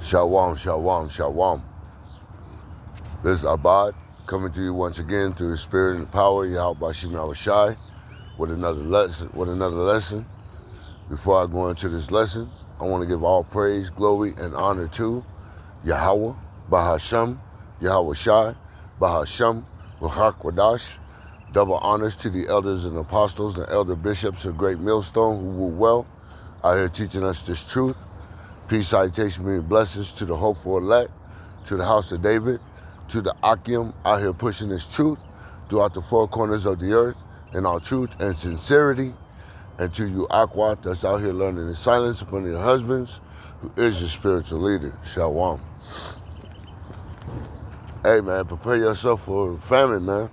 Shalom, shalom, shalom. This is Abad coming to you once again through the spirit and the power of Yahweh Bashim Yahushai with another lesson. Before I go into this lesson, I want to give all praise, glory, and honor to Yahweh, Bahasham, Yahweh Shai, Bahasham, Ruach Kwadash. Double honors to the elders and apostles and elder bishops of Great Millstone who rule well out here teaching us this truth. Peace, salutation, and blessings to the hopeful elect, to the house of David, to the Akim out here pushing this truth throughout the four corners of the earth in all truth and sincerity, and to you Akwat that's out here learning in silence upon your husbands, who is your spiritual leader. Shalom. Hey man, prepare yourself for famine, man.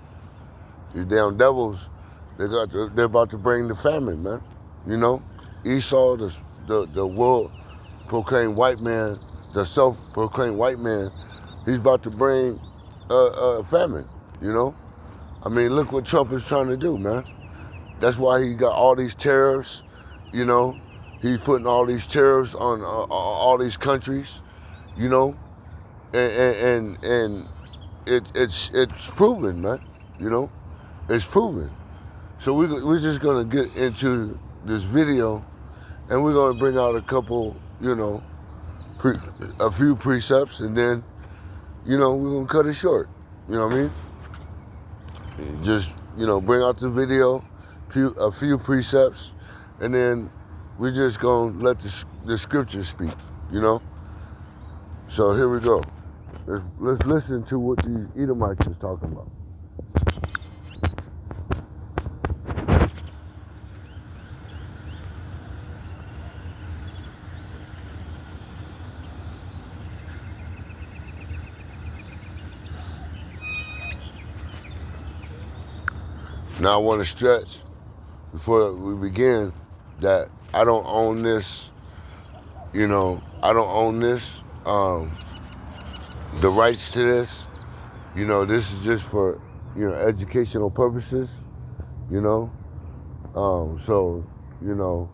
These damn devils, they're about to bring the famine, man. You know, Esau, the world proclaimed white man, the self-proclaimed white man, he's about to bring famine, you know? I mean, look what Trump is trying to do, man. That's why he got all these tariffs, you know? He's putting all these tariffs on all these countries, you know? And it's proven, man, you know? It's proven. So we're just gonna get into this video and we're gonna bring out a couple, you know, a few precepts, and then, you know, we're gonna cut it short. You know what I mean? Just, you know, bring out the video, a few precepts, and then we're just gonna let the scriptures speak. You know. So here we go. Let's listen to what these Edomites is talking about. Now I want to stretch before we begin that I don't own this, you know, I don't own this, the rights to this, you know, this is just for, you know, educational purposes, you know, so, you know,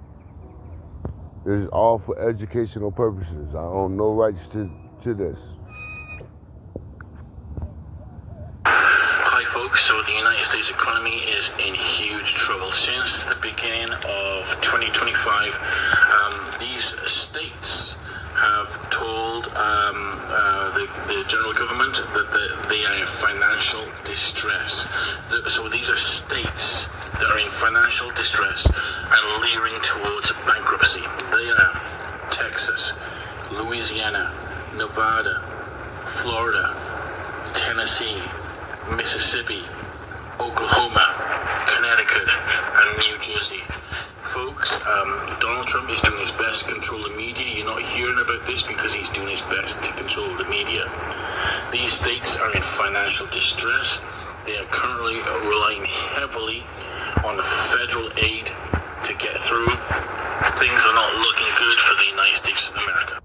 it's all for educational purposes. I own no rights to this. So the United States economy is in huge trouble. Since the beginning of 2025, these states have told the general government that they are in financial distress. So these are states that are in financial distress and leering towards bankruptcy. They are Texas, Louisiana, Nevada, Florida, Tennessee, Mississippi, Oklahoma, Connecticut, and New Jersey. Folks, Donald Trump is doing his best to control the media. You're not hearing about this because he's doing his best to control the media. These states are in financial distress. They are currently relying heavily on the federal aid to get through. Things are not looking good for the United States of America.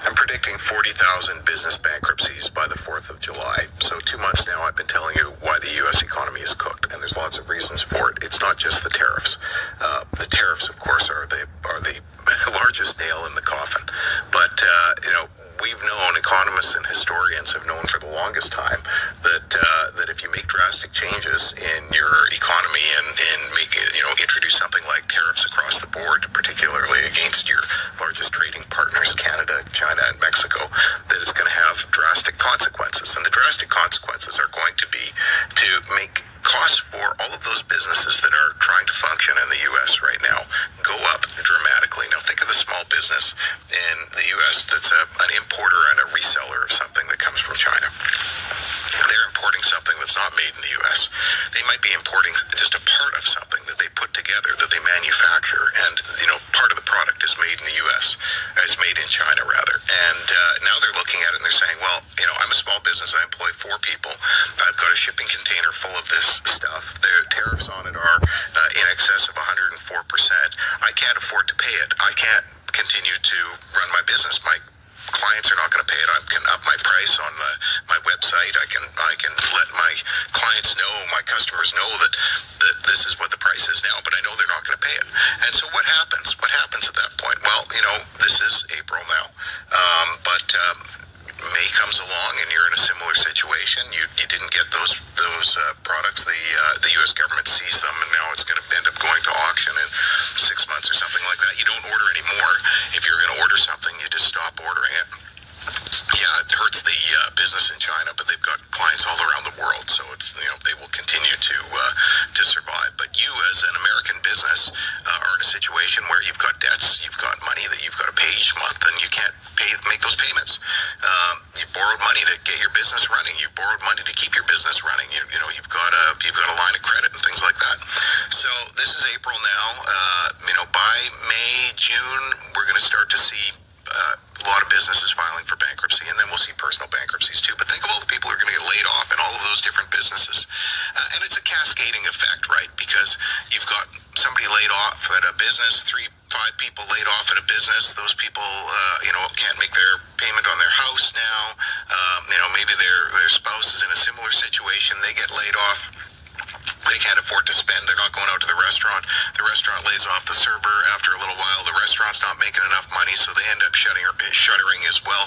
I'm predicting 40,000 business bankruptcies by the 4th of July. So 2 months now I've been telling you why the U.S. economy is cooked, and there's lots of reasons for it. It's not just the tariffs. The tariffs, of course, are the largest nail in the coffin. But, you know, we've known, economists and historians have known for the longest time that if you make drastic changes in your economy and make it, you know, introduce something like tariffs across the board, particularly against your largest trading partners, Canada, China, and Mexico, that it's going to have drastic consequences. And the drastic consequences are going to be to make costs for all of those businesses that are trying to function in the U.S. right now go up dramatically. Now think of a small business in the U.S. that's an importer and a reseller of something that comes from China. They're importing something that's not made in the U.S. They might be importing just a part of something that they put together, that they manufacture, and, you know, part of the product is made in the U.S. It's made in China, rather. And now they're looking at it and they're saying, well, you know, I'm a small business. I employ 4 people. I've got a shipping container full of this stuff. The tariffs on it are in excess of 104%. I can't afford to pay it. I can't continue to run my business. My clients are not going to pay it. I can up my price on my website. I can let my clients know, my customers know that this is what the price is now, but I know they're not going to pay it. And so what happens? What happens at that point? Well, you know, this is April now, but situation. You didn't get those products. The U.S. government seized them, and now it's going to end up going to auction in 6 months or something like that. You don't order anymore. If you're going to order something, you just stop ordering it. Yeah, it hurts the business in China, but they've got clients all around the world, so it's they will continue to survive. But you, as an American business, are in a situation where you've got debts, you've got money that you've got to pay each month, and you can't make those payments. You borrowed money to get your business running. You borrowed money to keep your business running. You've got a line of credit and things like that. So this is April now. By May, June, we're going to start to see a lot of businesses filing for bankruptcy, and then we'll see personal bankruptcies too. But think of all the people who are going to get laid off in all of those different businesses. And it's a cascading effect, right? Because you've got somebody laid off at a business, 3-5 people laid off at a business. Those people, can't make their payment on their house now. Maybe their spouse is in a similar situation. They get laid off. They can't afford to spend. They're not going out to the restaurant. The restaurant lays off the server after a little while. The restaurant's not making enough money, so they end up shuttering as well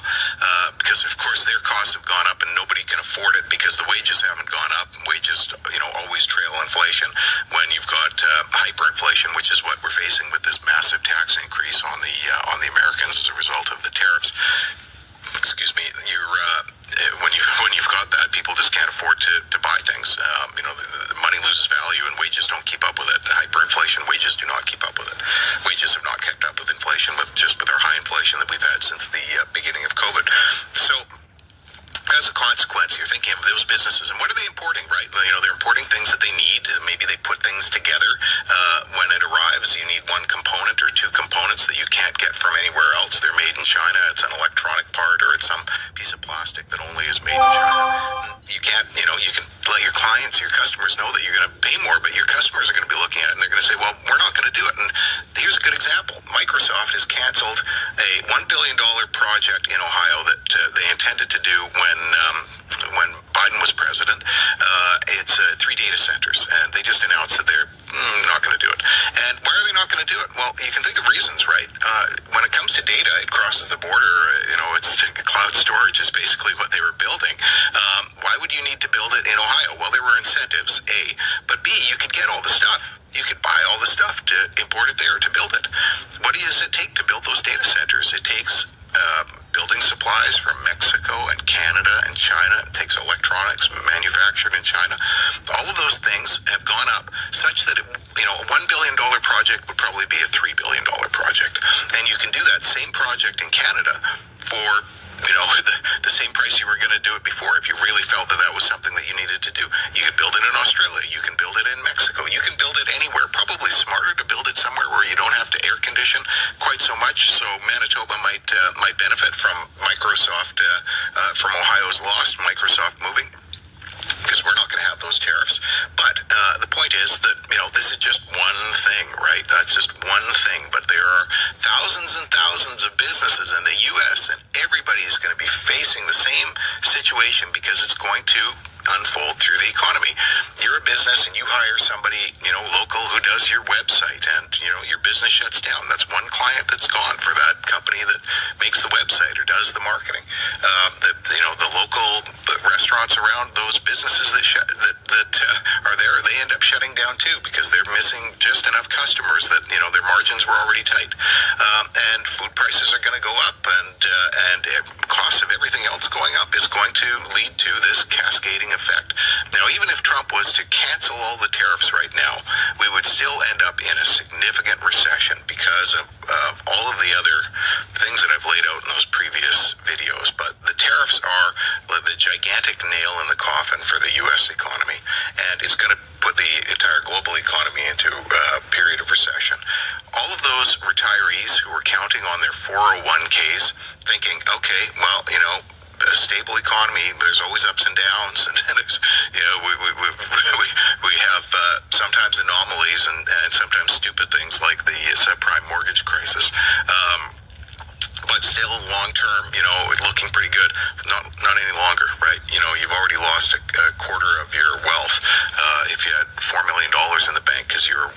because, of course, their costs have gone up and nobody can afford it because the wages haven't gone up. Wages, always trail inflation when you've got hyperinflation, which is what we're facing with this massive tax increase on the Americans as a result of the tariffs. Excuse me. When you've got that, people just can't afford to buy things. The money loses value and wages don't keep up with it. Hyperinflation, wages do not keep up with it. Wages have not kept up with inflation with our high inflation that we've had since the beginning of COVID. So as a consequence, you're thinking of those businesses, and what are they importing, right? They're importing things that they need. Maybe they put things together. When it arrives, you need one component or two components that you can't get from anywhere else. They're made in China. It's an electronic part, or it's some piece of plastic that only is made in China. You can't, you can let your clients, your customers know that you're going to pay more, but your customers are going to be looking at it and they're going to say, well, we're not going to do it. And here's a good example. Microsoft has canceled a $1 billion project in Ohio that they intended to do when Biden was president. It's 3 data centers, and they just announced that they're not going to do it. And why are they not going to do it? Well, you can think of reasons, right? When it comes to data, it crosses the border. It's cloud storage is basically what they were building. Why would you need to build it in Ohio? Well, there were incentives, A. But B, you could get all the stuff. You could buy all the stuff to import it there, to build it. What does it take to build those data centers? It takes building supplies from Mexico and Canada and China. It takes electronics manufactured in China. All of those things have gone up such that a $1 billion project would probably be a $3 billion project. And you can do that same project in Canada for the same price you were going to do it before if you really felt that was something that you needed to do. You could build it in Australia. You can build it in Mexico. You can build it anywhere. Probably smarter to build it somewhere where you don't have to air condition quite so much. So Manitoba might benefit from Microsoft, from Ohio's lost Microsoft moving, because we're not going to have those tariffs. But the point is that, this is just one thing, right? That's just one thing. But there are thousands and thousands of businesses in the U.S., and everybody is going to be facing the same situation because it's going to unfold through the economy. You're a business and you hire somebody, local who does your website, and, your business shuts down. That's one client that's gone for that company that makes the website or does the marketing. The local restaurants around those businesses that are there, they end up shutting down too because they're missing just enough customers that, their margins were already tight. And food prices are going to go up, and cost of everything else going up is going to lead to this cascading effect. Now, even if Trump was to cancel all the tariffs right now, we would still end up in a significant recession because of all of the other things that I've laid out in those previous videos. But the tariffs are the gigantic nail in the coffin for the U.S. economy, and it's going to put the entire global economy into a period of recession. All of those retirees who are counting on their 401ks thinking, okay, well, a stable economy, there's always ups and downs, and there's, we have sometimes anomalies and sometimes stupid things like the subprime mortgage crisis. But still, long term, looking pretty good. Not any longer, right? You've already lost a quarter of your wealth. If you had $4 million in the bank because you were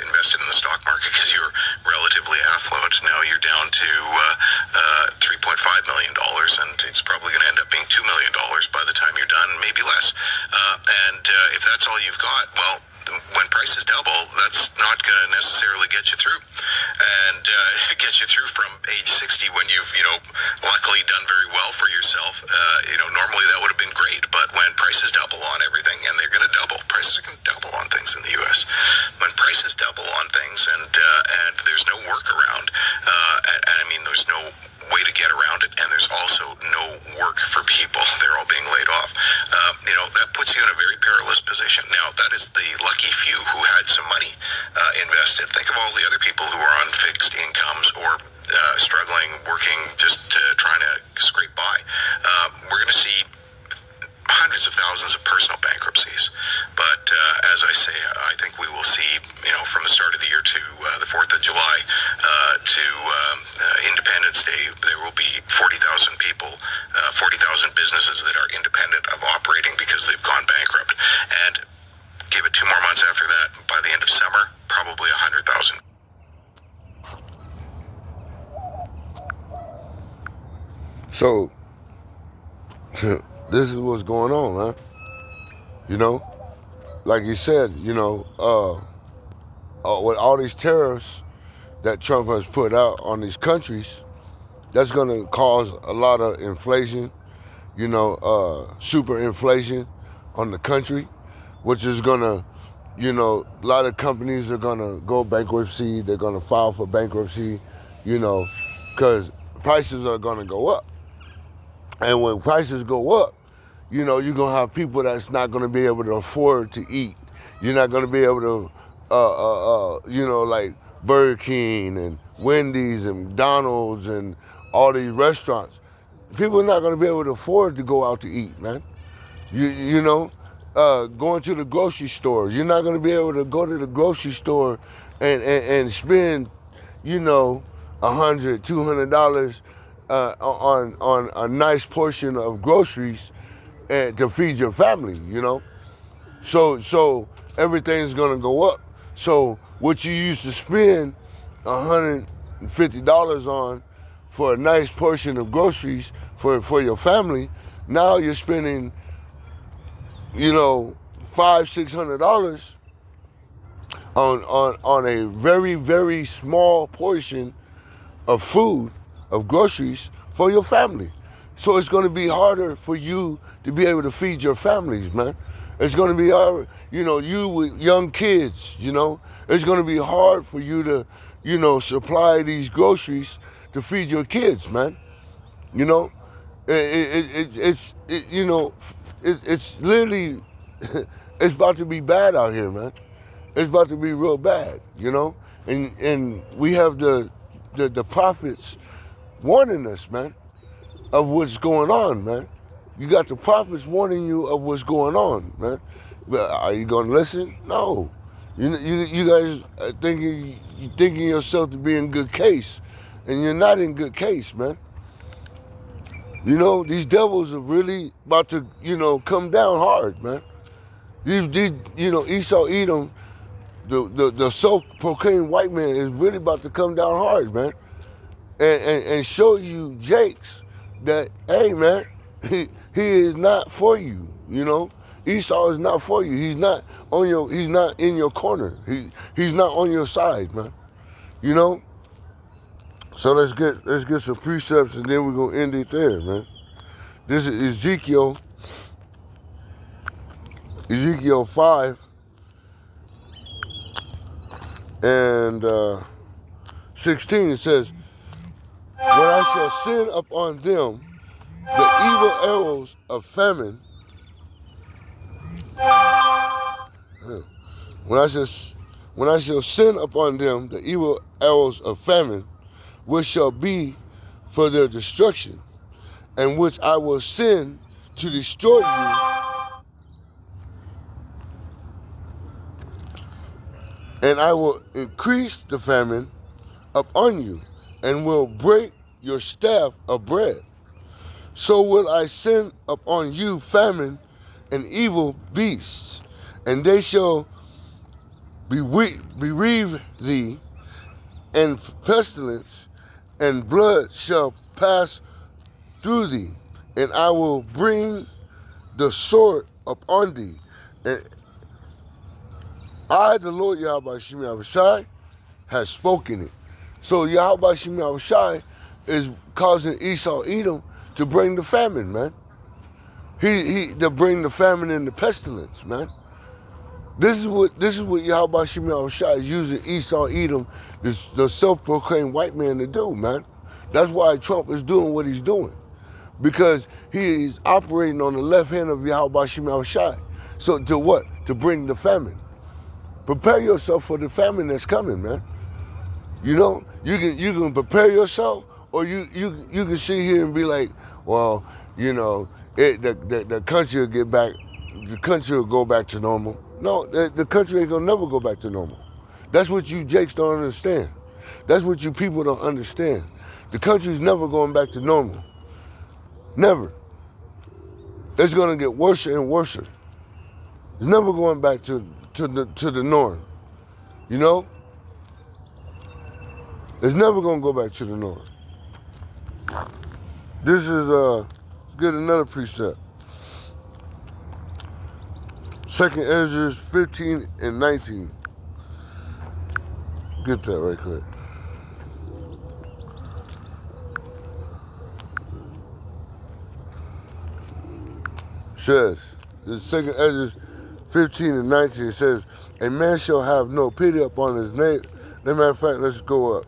invested in the stock market because you were relatively affluent, now you're down to 3.5 million, and it's probably going to end up being $2 million by the time you're done, maybe less. And if that's all you've got, well, when prices double, that's not going to necessarily get you through. And get you through from age 60 when you've, luckily done very well for yourself. Normally that would have been great, but when prices double on everything, and they're going to double, prices are going to double on things in the U.S. When prices double on things and there's no workaround, there's no way to get around it, and there's also no work for people. They're all being laid off. That puts you in a very perilous position. Now, that is the lucky few who had some money invested. Think of all the other people who are on fixed incomes or struggling, working, just trying to scrape by. We're going to see hundreds of thousands of personal bankruptcies. But as I say, I think we will see, from the start of the year to the 4th of July to Independence Day, there will be 40,000 people, 40,000 businesses that are independent of operating because they've gone bankrupt. And give it 2 more months after that, by the end of summer, probably 100,000. So, this is what's going on, huh? Like you said, with all these tariffs that Trump has put out on these countries, that's going to cause a lot of inflation, super inflation on the country, which is going to, a lot of companies are going to go bankruptcy. They're going to file for bankruptcy, because prices are going to go up. And when prices go up, you're going to have people that's not going to be able to afford to eat. You're not going to be able to, like Burger King and Wendy's and McDonald's and all these restaurants. People are not going to be able to afford to go out to eat, man. Going to the grocery stores. You're not going to be able to go to the grocery store and spend, $100, $200 on a nice portion of groceries to feed your family, So everything's gonna go up. So what you used to spend $150 on for a nice portion of groceries for your family, now you're spending, $500-$600 on a very, very small portion of food, of groceries for your family. So it's going to be harder for you to be able to feed your families, man. It's going to be hard, you with young kids, it's going to be hard for you to, supply these groceries to feed your kids, man. It's literally, it's about to be bad out here, man. It's about to be real bad, and we have the prophets warning us, man, of what's going on, man. You got the prophets warning you of what's going on, man. But are you going to listen? No. You guys are thinking yourself to be in good case, and you're not in good case, man. These devils are really about to, come down hard, man. These Esau Edom, the self-proclaimed white man is really about to come down hard, man. And show you Jakes that, hey, man, he is not for you, Esau is not for you. He's not in your corner. He's not on your side, man. So let's get some precepts, and then we're gonna end it there, man. This is Ezekiel 5 and 16. It says, when I shall send upon them the evil arrows of famine, when I shall send upon them the evil arrows of famine, which shall be for their destruction, and which I will send to destroy you, and I will increase the famine upon you, and will break your staff of bread. So will I send upon you famine and evil beasts, and they shall bereave thee, and pestilence and blood shall pass through thee, and I will bring the sword upon thee. And I, the Lord Yahweh Shemi Abishai, has spoken it. So Yahweh Shemi Abishai is causing Esau Edom to bring the famine, man. He to bring the famine and the pestilence, man. This is what Yahweh Shemi Abishai is using Esau Edom, the self-proclaimed white man, to do, man. That's why Trump is doing what he's doing. Because he is operating on the left hand of Yahweh Shemi Abishai. So to what? To bring the famine. Prepare yourself for the famine that's coming, man. You know, you can prepare yourself, or you can sit here and be like, well, you know, the country will get back, the country will go back to normal. No, the country ain't gonna never go back to normal. That's what you jakes don't understand. That's what you people don't understand. The country's never going back to normal. Never. It's gonna get worse and worse. It's never going back to the norm. You know? It's never gonna go back to the norm. This is get another precept. 2nd Ezra 15 and 19. Get that right quick. Says, this is 2nd Ezra 15 and 19. It says, a man shall have no pity upon his neighbor. As a matter of fact, let's go up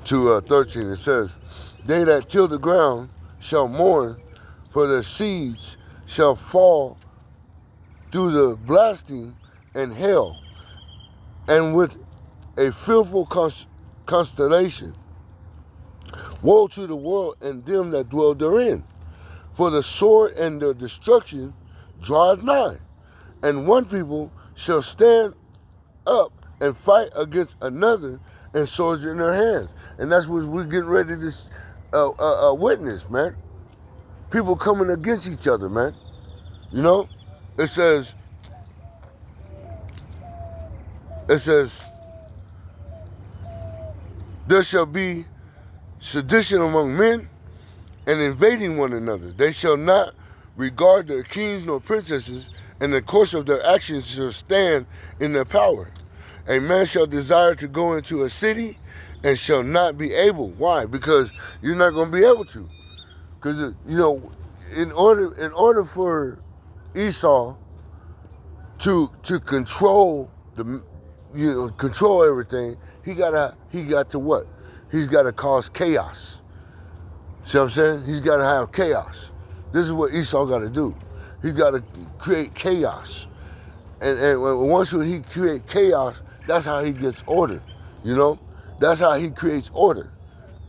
to 13. It says, they that till the ground shall mourn, for their seeds shall fall through the blasting and hail, and with a fearful constellation. Woe to the world and them that dwell therein, for the sword and the destruction draweth nigh, and one people shall stand up and fight against another, and swords in their hands. And that's what we're getting ready to witness, man. People coming against each other, man. You know, it says, there shall be sedition among men, and invading one another. They shall not regard their kings nor princesses, and the course of their actions shall stand in their power. A man shall desire to go into a city and shall not be able. Why? Because you're not going to be able to. Because, you know, in order for Esau to control control everything, he got to what? He's got to cause chaos. See what I'm saying? He's got to have chaos. This is what Esau got to do. He's got to create chaos. And once he creates chaos, that's how he gets order, you know? That's how he creates order,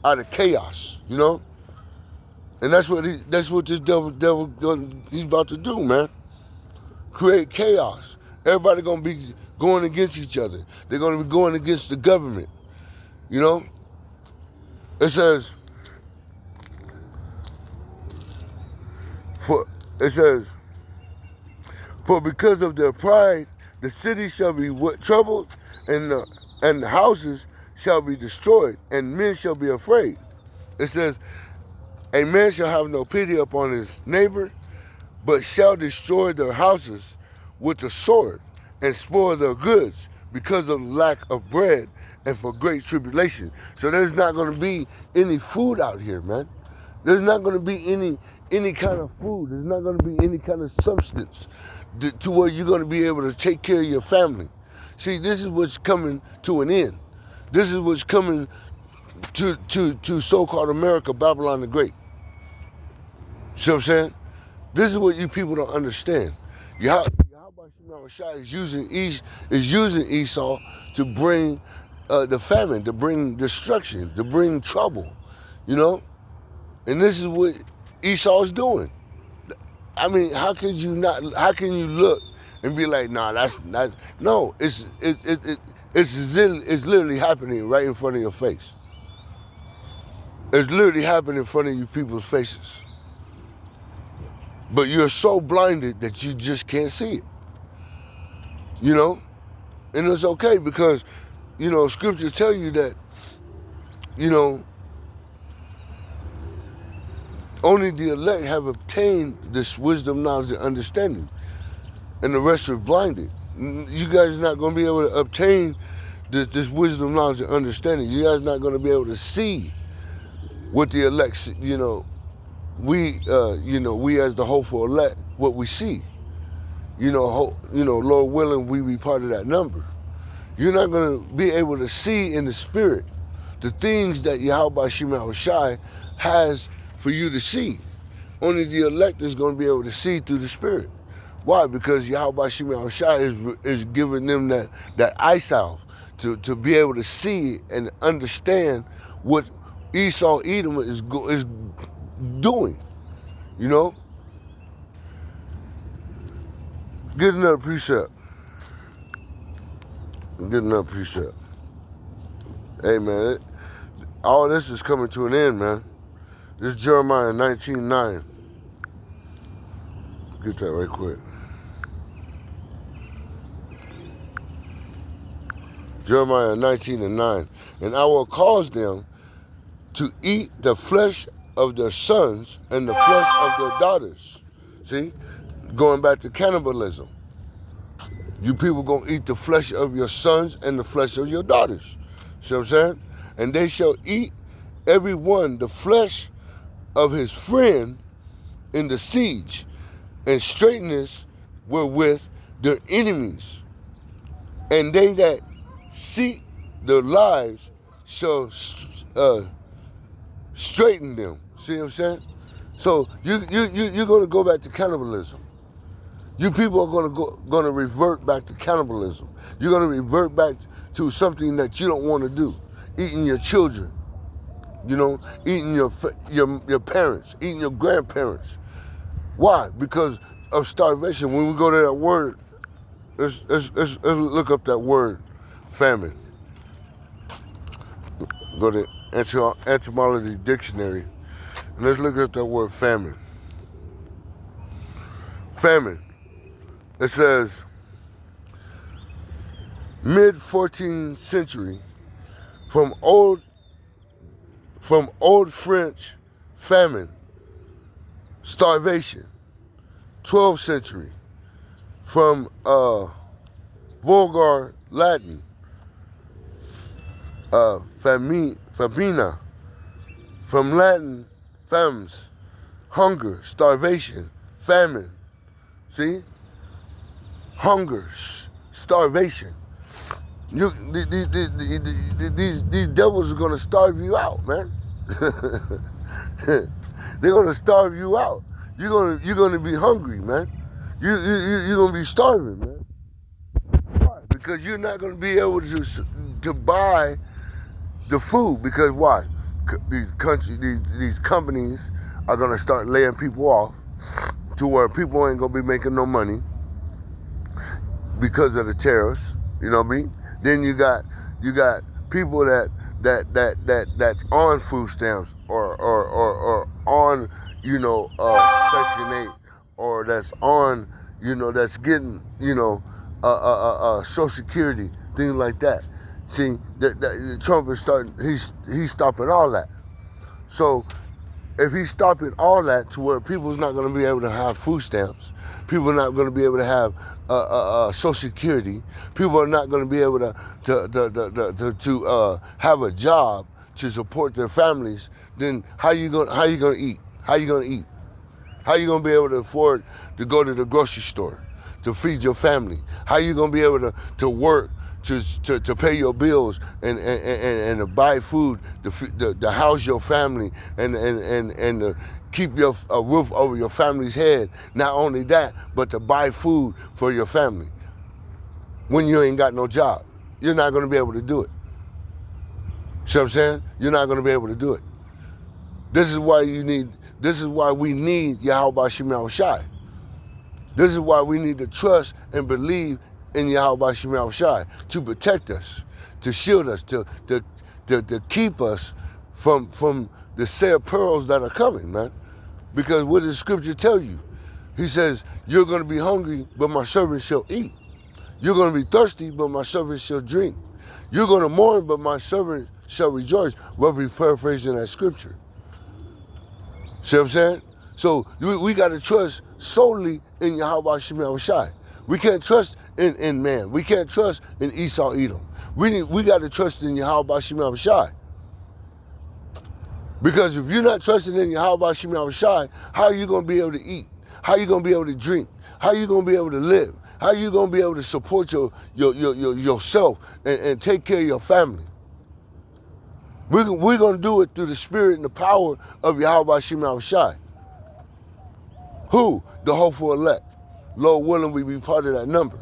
out of chaos, you know? And that's what this devil he's about to do, man. Create chaos. Everybody gonna be going against each other. They're gonna be going against the government, you know? It says, for because of their pride, the city shall be troubled, and the houses shall be destroyed, and men shall be afraid. It says, a man shall have no pity upon his neighbor, but shall destroy their houses with the sword, and spoil their goods, because of lack of bread and for great tribulation. So there's not going to be any food out here, man. There's not going to be any kind of food. There's not going to be any kind of substance to where you're going to be able to take care of your family. See, this is what's coming to an end. This is what's coming to so-called America, Babylon the Great. See what I'm saying? This is what you people don't understand. Yahweh is using Esau to bring the famine, to bring destruction, to bring trouble, you know? And this is what Esau is doing. I mean, how can you look and be like, nah, that's not, no, it's literally happening right in front of your face. It's literally happening in front of you people's faces. But you're so blinded that you just can't see it. You know? And it's okay because, you know, scriptures tell you that, you know, Only the elect have obtained this wisdom, knowledge, and understanding, and the rest are blinded. You guys are not going to be able to obtain this wisdom, knowledge, and understanding. You guys are not going to be able to see what the elect, we as the hopeful elect, what we see. Lord willing, we be part of that number. You're not going to be able to see in the spirit the things that Yahweh Shema Shai has for you to see. Only the elect is going to be able to see through the spirit. Why? Because Yahweh Shema Shai is giving them that eye salve to be able to see and understand what Esau Edom is doing. Get another precept. Hey, man, all this is coming to an end, man. This is Jeremiah 19:9. Get that right quick. Jeremiah 19:9. And I will cause them to eat the flesh of their sons and the flesh of their daughters. See? Going back to cannibalism. You people gonna eat the flesh of your sons and the flesh of your daughters. See what I'm saying? And they shall eat every one the flesh of his friend in the siege, and straightness wherewith their enemies. And they that seek their lives shall straighten them. See what I'm saying? So you're gonna go back to cannibalism. You people are going to revert back to cannibalism. You're going to revert back to something that you don't want to do. Eating your children, eating your parents, eating your grandparents. Why? Because of starvation. When we go to that word, let's look up that word, famine. Go to etymology dictionary, and let's look up that word famine. Famine. It says, mid-14th century, from old French, famine, starvation. 12th century, from Vulgar Latin, famina, from Latin, fams, hunger, starvation, famine. See? Hunger, starvation. These devils are gonna starve you out, man. They're gonna starve you out. You're gonna be hungry, man. You're gonna be starving, man. Why? Because you're not gonna be able to buy the food. Because why? These companies are gonna start laying people off to where people ain't gonna be making no money because of the tariffs, you know what I mean? Then you got people that's on food stamps or on Section 8, or that's on that's getting Social Security, things like that. See, that Trump is he's stopping all that. So if he's stopping all that to where people's not going to be able to have food stamps, people are not going to be able to have Social Security, people are not going to be able to have a job to support their families, then how you going to eat? How you going to eat? How you going to be able to afford to go to the grocery store to feed your family? How you going to be able to work to pay your bills and to buy food to house your family and to keep a roof over your family's head? Not only that, but to buy food for your family. When you ain't got no job, you're not going to be able to do it. See what I'm saying? You're not going to be able to do it. This is why we need Yahweh Shema Shai. This is why we need to trust and believe in Yahweh Shema Shai to protect us, to shield us, to keep us from the sad pearls that are coming, man. Because what does Scripture tell you? He says, you're going to be hungry, but my servants shall eat. You're going to be thirsty, but my servants shall drink. You're going to mourn, but my servants shall rejoice. We'll be paraphrasing that Scripture. See what I'm saying? So we got to trust solely in Yahweh Shem Shai. We can't trust in man. We can't trust in Esau Edom. We got to trust in Yahweh Shem Shai. Because if you're not trusting in Yahweh Shem Shai, how are you going to be able to eat? How are you going to be able to drink? How are you going to be able to live? How are you going to be able to support yourself and take care of your family? We're going to do it through the spirit and the power of Yahweh Shem Shai. Who? The hopeful elect. Lord willing, we be part of that number.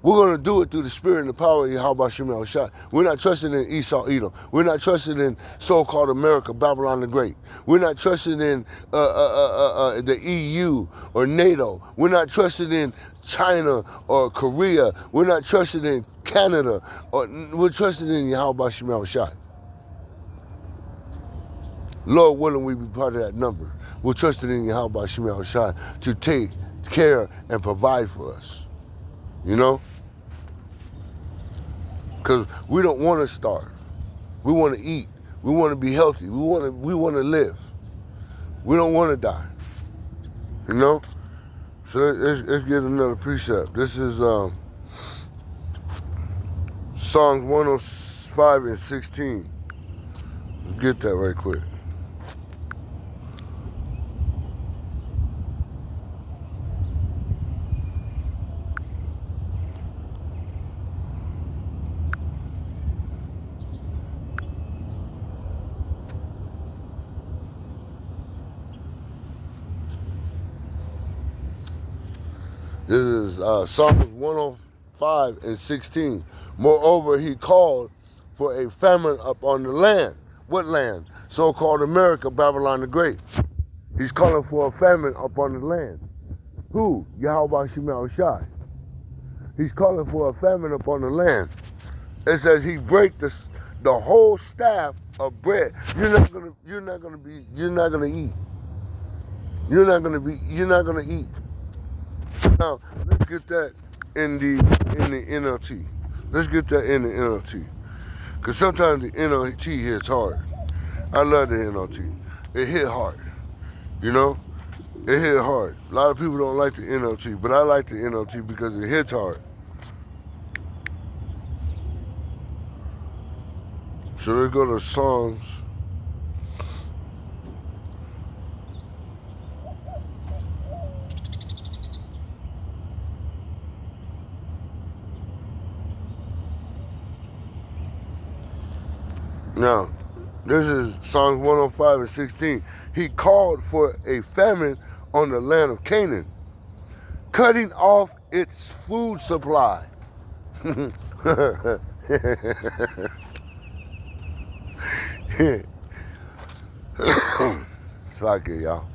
We're going to do it through the spirit and the power of Yahweh Shem Shai. We're not trusting in Esau Edom. We're not trusting in so-called America, Babylon the Great. We're not trusting in the EU or NATO. We're not trusting in China or Korea. We're not trusting in Canada. We're trusting in Yahweh Shem Shai. Lord willing, we be part of that number. We're trusting in Yahweh Shem Shai to take care and provide for us. You know? Because we don't want to starve. We want to eat. We want to be healthy. We want to live. We don't want to die. You know? So let's get another precept. This is Psalms 105 and 16. Let's get that right quick. This is Psalms 105 and 16. Moreover, he called for a famine upon the land. What land? So-called America, Babylon the Great. He's calling for a famine upon the land. Who? Yahweh Shem Shai. He's calling for a famine upon the land. It says he break the whole staff of bread. You're not gonna eat. You're not gonna eat. Now, let's get that in the NLT. Let's get that in the NLT. Because sometimes the NLT hits hard. I love the NLT. It hit hard. You know? It hit hard. A lot of people don't like the NLT, but I like the NLT because it hits hard. So let's go to Psalms. Now, this is Psalms 105 and 16. He called for a famine on the land of Canaan, cutting off its food supply. Slack it, y'all.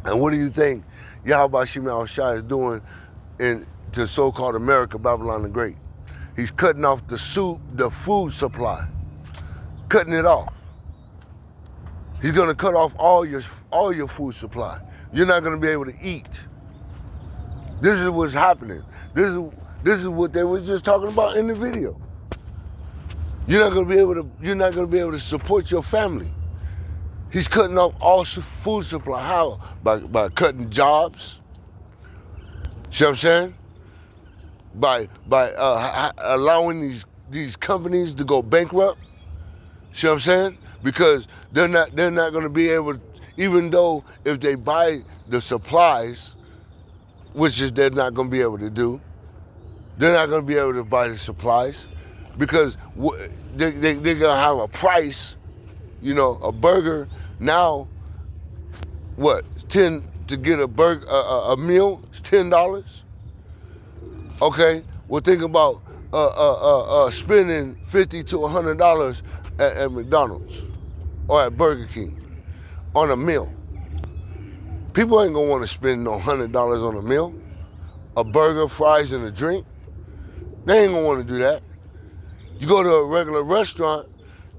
And what do you think Yahweh Shem Shai is doing to so-called America, Babylon the Great? He's cutting off the food supply. Cutting it off. He's going to cut off all your food supply. You're not going to be able to eat. This is what's happening. This is what they were just talking about in the video. You're not going to be able to support your family. He's cutting off all food supply. How? By cutting jobs. See what I'm saying? By allowing these companies to go bankrupt. See what I'm saying? Because they're not going to be able to, even though if they buy the supplies, which is they're not going to be able to do, they're not going to be able to buy the supplies because they're going to have a price, you know, a burger now, what, to get a burger, a meal, it's $10. Okay, well think about spending $50 to $100 at McDonald's or at Burger King on a meal. People ain't gonna want to spend no $100 on a meal, a burger, fries, and a drink. They ain't gonna want to do that. You go to a regular restaurant,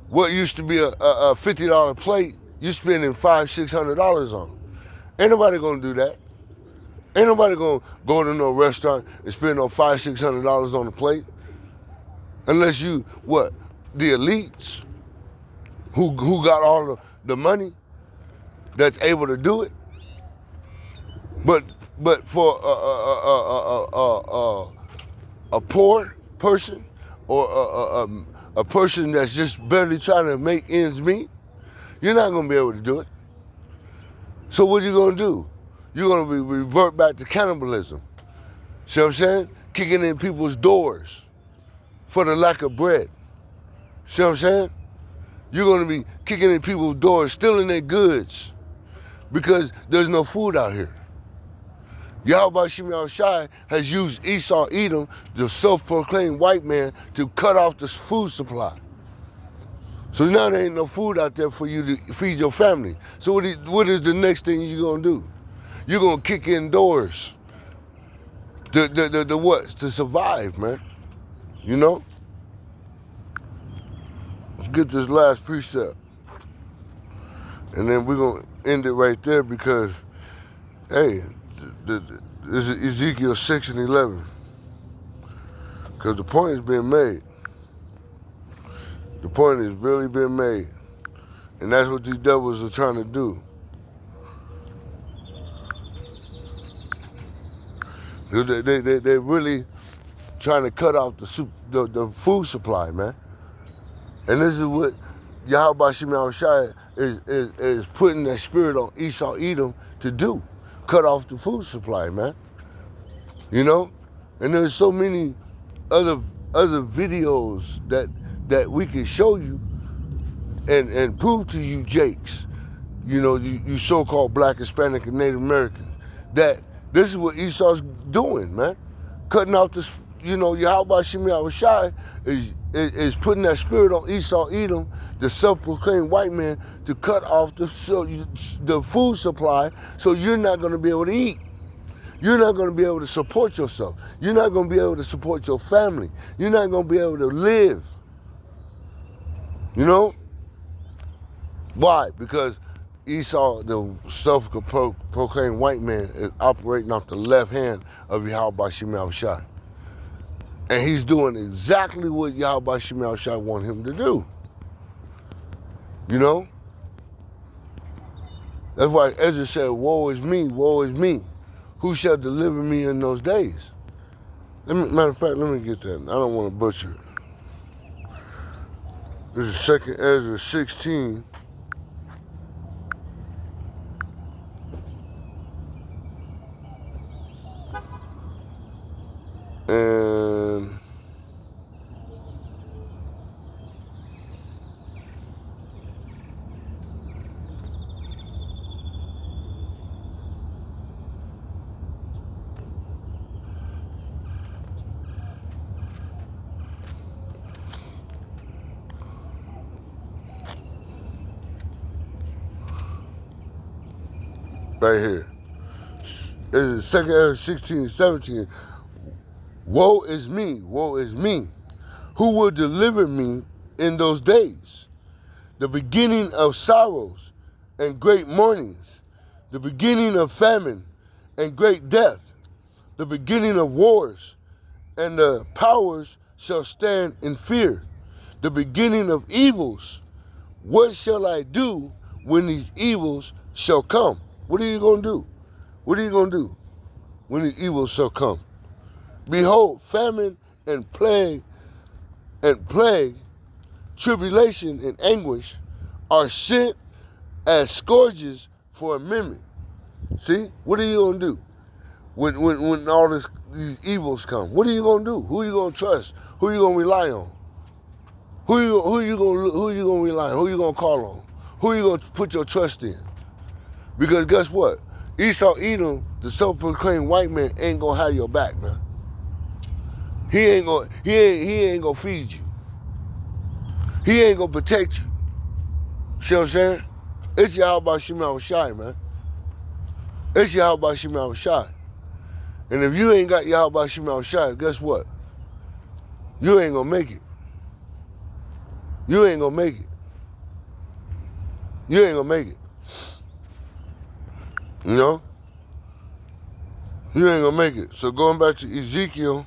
what used to be a $50 plate, you spending $500-600 on. Ain't nobody gonna do that. Ain't nobody gonna go to no restaurant and spend no $500-600 on a plate, unless you the elites who got all the money. that's able to do it. But for a poor person or a person that's just barely trying to make ends meet, you're not going to be able to do it. So what are you going to do? You're going to revert back to cannibalism. See what I'm saying? Kicking in people's doors for the lack of bread. See what I'm saying? You're going to be kicking in people's doors, stealing their goods because there's no food out here. Yahweh Shemi Shai has used Esau Edom, the self-proclaimed white man, to cut off the food supply. So now there ain't no food out there for you to feed your family. So what is the next thing you're going to do? You're going to kick in doors. The what? To survive, man. You know? Let's get this last precept. And then we're going to end it right there because, hey, this is Ezekiel 6 and 11. Because the point is being made. The point is really being made. And that's what these devils are trying to do. They're really trying to cut off the food supply, man. And this is what Yahweh Shemi Shai is putting that spirit on Esau Edom to do. Cut off the food supply, man. You know? And there's so many other videos that we can show you and prove to you, Jakes, you know, you so-called Black, Hispanic, and Native Americans, that this is what Esau's doing, man. Cutting off this, you know, Yahweh Shemi Shai is putting that spirit on Esau Edom, the self-proclaimed white man, to cut off the food supply so you're not going to be able to eat. You're not going to be able to support yourself. You're not going to be able to support your family. You're not going to be able to live. You know? Why? Because Esau, the self-proclaimed white man, is operating off the left hand of Yahweh Shemi Shai. And he's doing exactly what Yahweh Shemi Shai want him to do. You know? That's why Ezra said, woe is me, woe is me. Who shall deliver me in those days? Matter of fact, let me get that. I don't want to butcher it. This is 2 Ezra 16. And right here. This is 2 Ezra 16 and 17. Woe is me, woe is me. Who will deliver me in those days? The beginning of sorrows and great mournings, the beginning of famine and great death, the beginning of wars, and the powers shall stand in fear, the beginning of evils. What shall I do when these evils shall come? What are you going to do? What are you going to do when the evils shall come? Behold, famine and plague, tribulation and anguish are sent as scourges for a minute. See? What are you going to do when all these evils come? What are you going to do? Who are you going to trust? Who are you going to rely on? Who are you going to rely on? Who are you going to call on? Who are you going to put your trust in? Because guess what? Esau Edom, the self-proclaimed white man, ain't going to have your back, man. He ain't gonna feed you. He ain't gonna protect you. See what I'm saying? It's Yahweh Shemi Shai, man. It's Yahweh Shemi Shai. And if you ain't got Yahweh Shemi Shai, guess what? You ain't gonna make it. You ain't gonna make it. You ain't gonna make it. You know? You ain't gonna make it. So going back to Ezekiel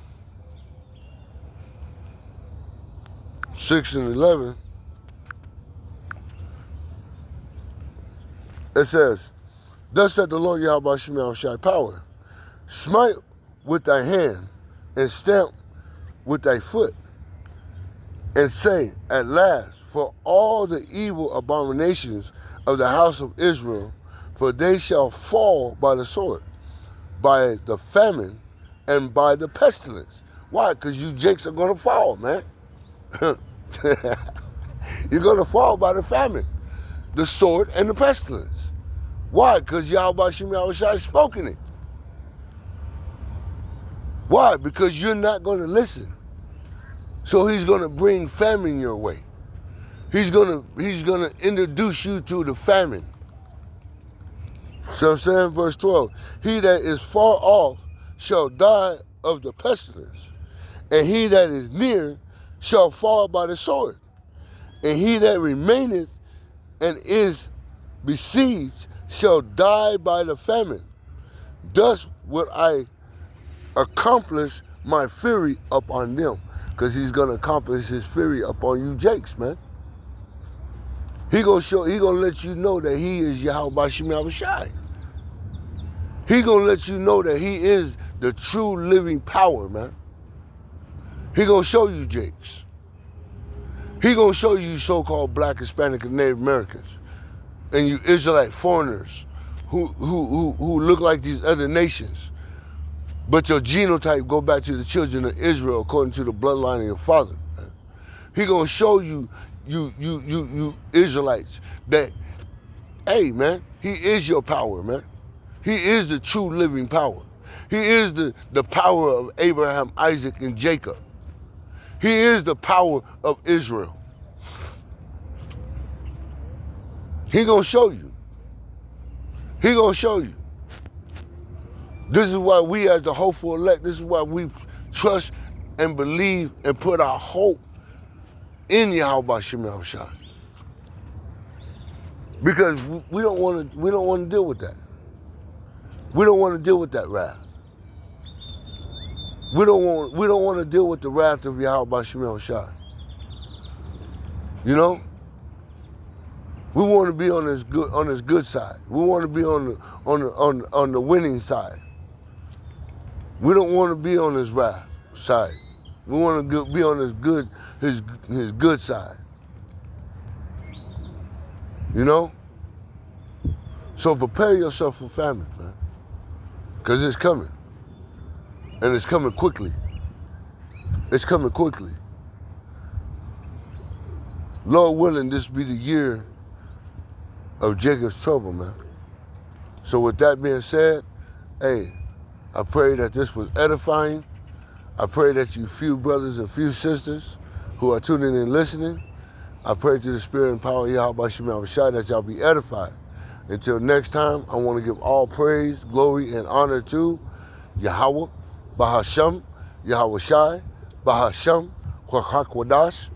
6 and 11, It says, thus said the Lord Yahweh Shemel Shai power, smite with thy hand and stamp with thy foot, and say, at last, for all the evil abominations of the house of Israel, for they shall fall by the sword, by the famine, and by the pestilence. Why? Because you jakes are going to fall, man. You're going to fall by the famine, the sword, and the pestilence. Why? Because Yahweh Shem Yahushua has spoken it. Why? Because you're not going to listen. So he's going to bring famine your way. He's going to introduce you to the famine. So I'm saying, verse 12, he that is far off shall die of the pestilence, and he that is near shall fall by the sword, and he that remaineth and is besieged shall die by the famine. Thus will I accomplish my fury upon them. Because he's going to accomplish his fury upon you jakes, man. He gonna let you know that he is Yahweh Shem Yahushai. He gonna let you know that he is the true living power, man. He gonna show you jakes. He gonna show you so-called black, Hispanic, and Native Americans, and you Israelite foreigners who look like these other nations, but your genotype go back to the children of Israel according to the bloodline of your father. Man. He gonna show you Israelites that, hey man, he is your power, man. He is the true living power. He is the power of Abraham, Isaac, and Jacob. He is the power of Israel. He gonna show you. He gonna show you. This is why we as the hopeful elect, this is why we trust and believe and put our hope in Yahweh Shem Yahushua. Because we don't want to deal with that. We don't want to deal with that wrath. We don't want to deal with the wrath of Yahweh Shem Yahushua. You know? We want to be on this good side. We want to be on the winning side. We don't want to be on his wrath side. We want to be on his good side. You know? So prepare yourself for famine, man. Because it's coming. And it's coming quickly. It's coming quickly. Lord willing, this be the year of Jacob's trouble, man. So with that being said, hey, I pray that this was edifying. I pray that you few brothers and few sisters who are tuning in listening, I pray through the spirit and power of Yahweh Shem Yahushua that y'all be edified. Until next time, I want to give all praise, glory, and honor to Yahweh, Bahasham, Yahweh Shai, Bahasham, Kwadash.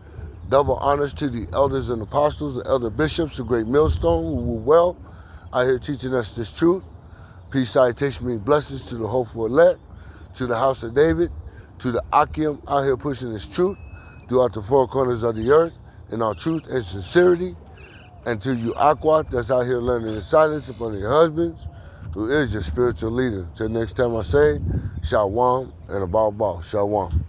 Double honors to the elders and apostles, the elder bishops, the great millstone who were well out here teaching us this truth. Peace, salutation, means blessings to the hopeful elect, to the house of David, to the Akim out here pushing this truth throughout the four corners of the earth in our truth and sincerity. And to you, Aqua, that's out here learning in silence upon your husbands, who is your spiritual leader. Till next time I say, Shalom and above all, Shalom.